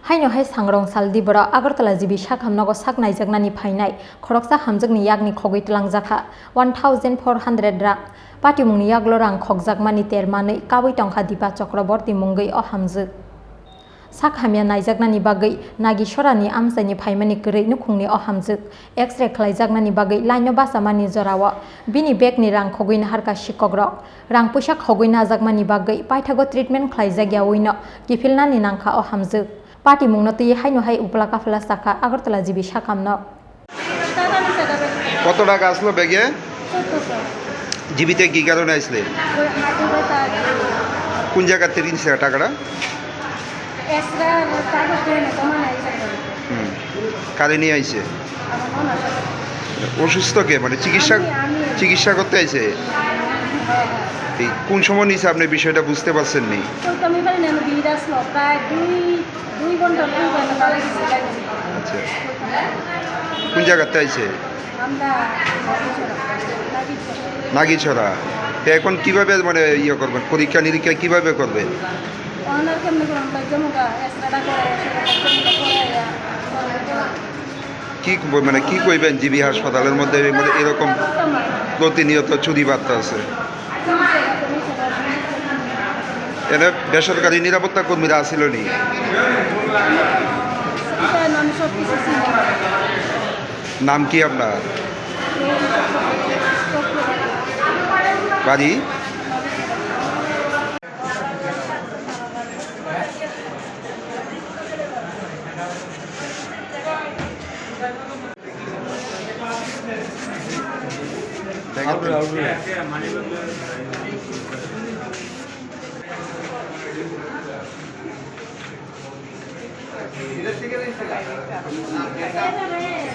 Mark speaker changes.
Speaker 1: Phainai hai sangrong sal dibora Agartala jibi Sakham Nogo Saknaijaknani Phainai Khoroksa Hamjwkni Yakni Khogwi twlangjakha 1400 rang patimungni yaglo rang khogjakmani termanui kabui tongkha dipa chakraborti mungui o Hamjwk Sakhamya naijaknani bagui nagi sorani amsaini phaimani kwrui nukhungni o Hamjwk X-ray khlaijaknani bagui laino basamani jorao bini begni rang khogui harka shikogrok rang puisa khogui najakmani bagui paithago treatment khlaijagya uino gifilnani nangkha o Hamjwk patimungno tui haino hai upla kafla sakha Agartala jibi Sakham no
Speaker 2: কত টাকা আসলো ব্যাগে জীবিতে কি কারণে আসলে কোন জায়গা থেকে নিছে টাকাটা কারে নিয়ে আইছে অসুস্থ কে মানে চিকিৎসা করতে আইছে এই কোন সময় নিছে আপনি বিষয়টা বুঝতে পারছেন নি আচ্ছা কোন জায়গাতে আইছে নাগিছড়া তো এখন কিভাবে মানে ইয়ে করবেন পরীক্ষা নিরীক্ষা কিভাবে করবেন কি মানে কি কইবেন জিবি হাসপাতালের মধ্যে মানে এরকম প্রতিনিয়ত চুরি বার্তা আছে এনে বেসরকারি নিরাপত্তা কর্মীরা আসিল নি নাম কি আপনার বাড়ি ঠিক আছে